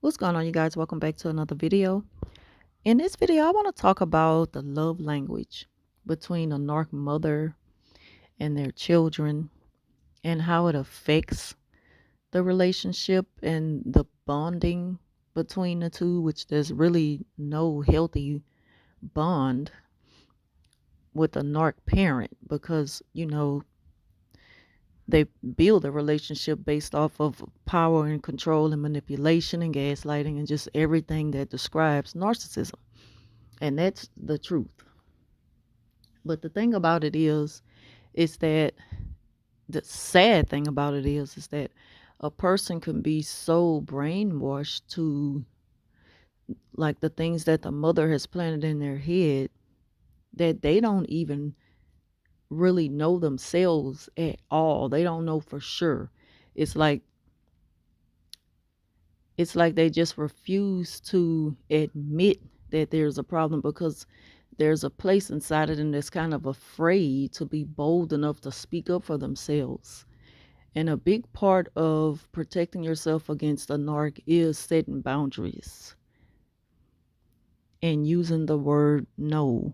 What's going on, you guys? Welcome back to another video. In this video, I want to talk about the love language between a narc mother and their children and how it affects the relationship and the bonding between the two, which there's really no healthy bond with a narc parent because, they build a relationship based off of power and control and manipulation and gaslighting and just everything that describes narcissism. And that's the truth. But the thing about it is that the sad thing about it is that a person can be so brainwashed to like the things that the mother has planted in their head that they don't even really know themselves at all. They don't know for sure. It's like it's like they just refuse to admit that there's a problem because there's a place inside of them that's kind of afraid to be bold enough to speak up for themselves. And a big part of protecting yourself against a narc is setting boundaries and using the word no.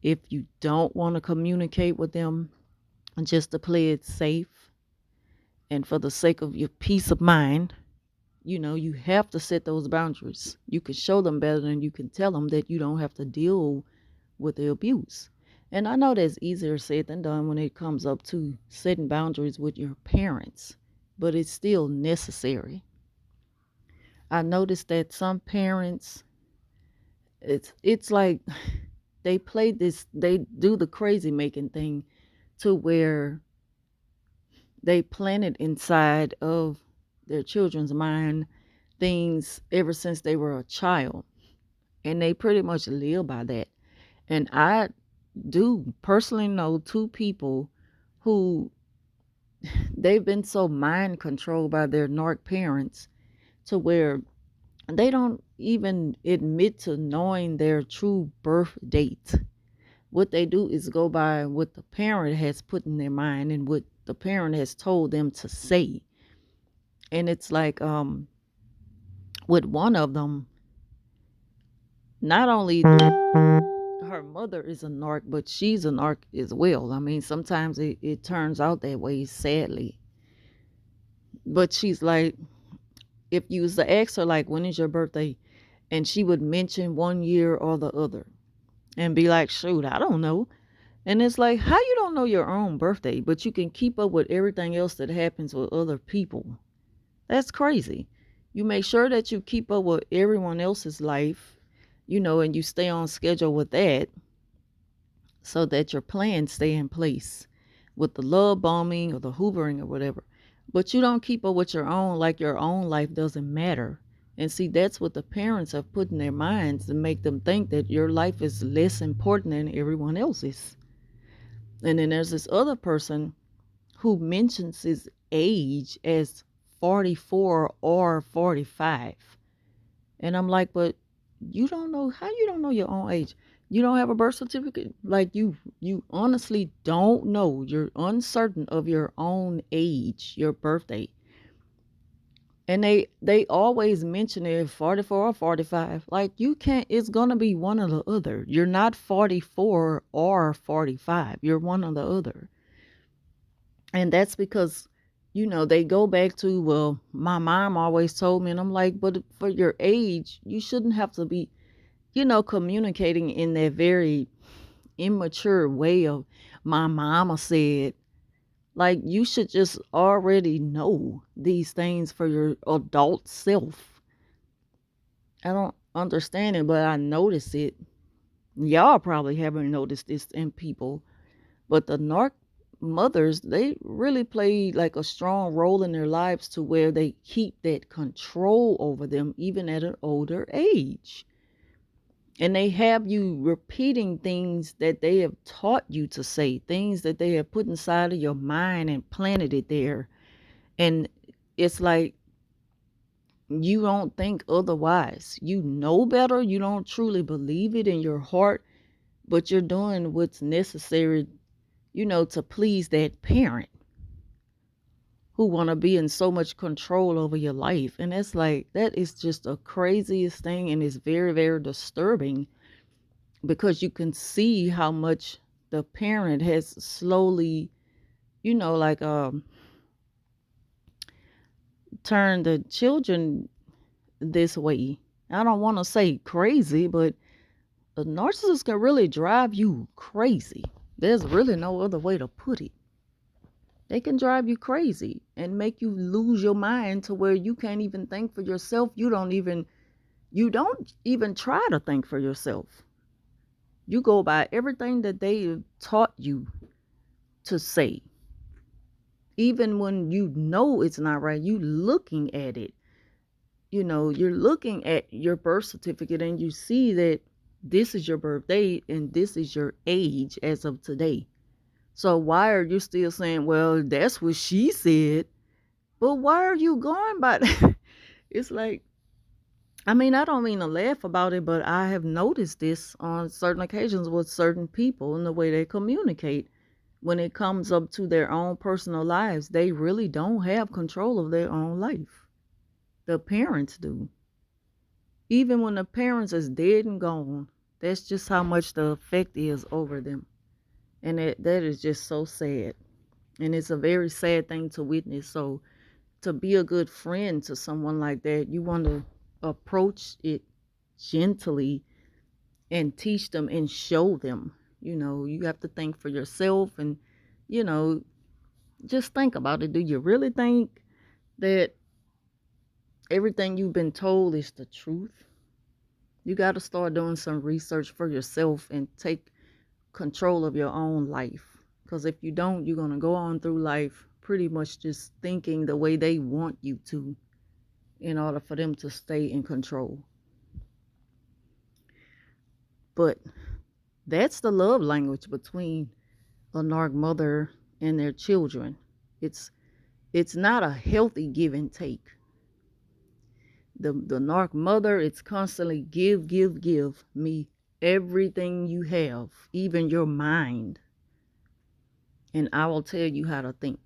If you don't want to communicate with them, just to play it safe and for the sake of your peace of mind, you have to set those boundaries. You can show them better than you can tell them that you don't have to deal with the abuse. And I know that's easier said than done when it comes up to setting boundaries with your parents, but it's still necessary. I noticed that some parents, it's like they do the crazy making thing to where they planted inside of their children's mind things ever since they were a child, and they pretty much live by that. And I do personally know two people who they've been so mind controlled by their narc parents to where they don't even admit to knowing their true birth date. What they do is go by what the parent has put in their mind and what the parent has told them to say. And it's like with one of them, not only her mother is a narc, but she's a narc as well. I mean, sometimes it turns out that way, sadly. But she's like, if you was to ask her, like, when is your birthday? And she would mention one year or the other and be like, shoot, I don't know. And it's like, how you don't know your own birthday, but you can keep up with everything else that happens with other people? That's crazy. You make sure that you keep up with everyone else's life, and you stay on schedule with that so that your plans stay in place with the love bombing or the hoovering or whatever. But you don't keep up with your own, like your own life doesn't matter. And see, that's what the parents have put in their minds to make them think that your life is less important than everyone else's. And then there's this other person who mentions his age as 44 or 45. And I'm like, but you don't know how you don't know your own age. You don't have a birth certificate. Like you honestly don't know. You're uncertain of your own age, your birthday. And they always mention it 44 or 45. Like you can't, it's gonna be one or the other. You're not 44 or 45. You're one or the other. And that's because they go back to, well, my mom always told me, and I'm like, but for your age, you shouldn't have to be, communicating in that very immature way of my mama said. Like, you should just already know these things for your adult self. I don't understand it, but I notice it. Y'all probably haven't noticed this in people, but the narc mothers, they really play like a strong role in their lives to where they keep that control over them even at an older age. And they have you repeating things that they have taught you to say, things that they have put inside of your mind and planted it there. And it's like you don't think otherwise. You know better. You don't truly believe it in your heart, but you're doing what's necessary, to please that parent who want to be in so much control over your life. And it's like, that is just the craziest thing. And it's very, very disturbing because you can see how much the parent has slowly, like, turned the children this way. I don't want to say crazy, but a narcissist can really drive you crazy. There's really no other way to put it. They can drive you crazy and make you lose your mind to where you can't even think for yourself. You don't even try to think for yourself. You go by everything that they taught you to say. Even when you know it's not right, you looking at it. You're looking at your birth certificate and you see that this is your birth date and this is your age as of today. So why are you still saying, well, that's what she said? But why are you going by that? It's like, I mean, I don't mean to laugh about it, but I have noticed this on certain occasions with certain people and the way they communicate. When it comes up to their own personal lives, they really don't have control of their own life. The parents do. Even when the parents is dead and gone, that's just how much the effect is over them. And that is just so sad. And it's a very sad thing to witness. So to be a good friend to someone like that, you want to approach it gently and teach them and show them. You have to think for yourself and, you know, just think about it. Do you really think that everything you've been told is the truth? You got to start doing some research for yourself and take control of your own life. Because if you don't, you're going to go on through life pretty much just thinking the way they want you to in order for them to stay in control. But that's the love language between a narc mother and their children. It's not a healthy give and take. The narc mother, it's constantly give me everything you have, even your mind, and I will tell you how to think.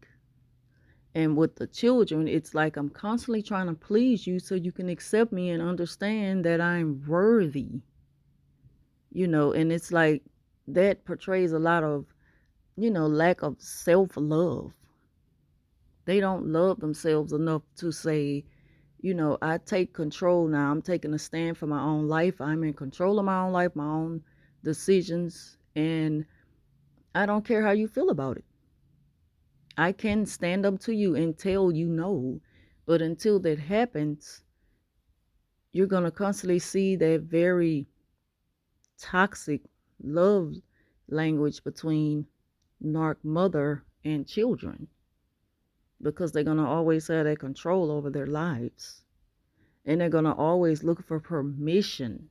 And with the children, it's like I'm constantly trying to please you so you can accept me and understand that I'm worthy. And it's like that portrays a lot of, lack of self-love. They don't love themselves enough to say, I take control now. I'm taking a stand for my own life. I'm in control of my own life, my own decisions, and I don't care how you feel about it. I can stand up to you and tell you no, but until that happens, you're going to constantly see that very toxic love language between narc mother and children because they're going to always have that control over their lives. And they're going to always look for permission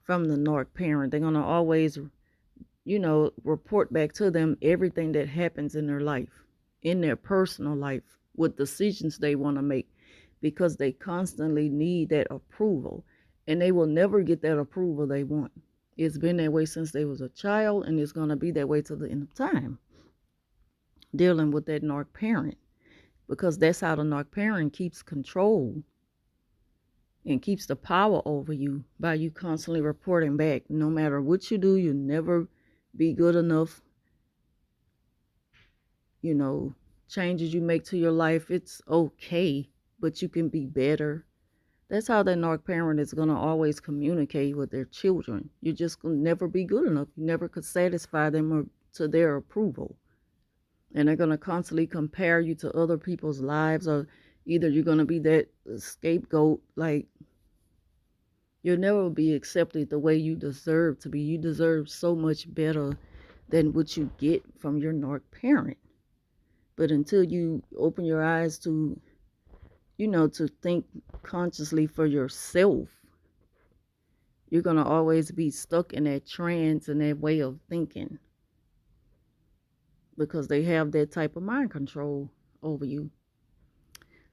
from the narc parent. They're going to always, report back to them everything that happens in their life, in their personal life, what decisions they want to make, because they constantly need that approval. And they will never get that approval they want. It's been that way since they was a child, and it's going to be that way till the end of time, dealing with that narc parent, because that's how the narc parent keeps control and keeps the power over you by you constantly reporting back. No matter what you do, you never be good enough. Changes you make to your life, it's okay, but you can be better. That's how that narc parent is going to always communicate with their children. You're just going to never be good enough. You never could satisfy them or to their approval. And they're going to constantly compare you to other people's lives, or either you're going to be that scapegoat. Like, you'll never be accepted the way you deserve to be. You deserve so much better than what you get from your narc parent. But until you open your eyes to, to think consciously for yourself, you're going to always be stuck in that trance and that way of thinking because they have that type of mind control over you.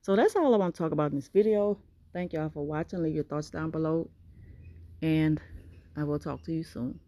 So that's all I want to talk about in this video. Thank y'all for watching. Leave your thoughts down below, and I will talk to you soon.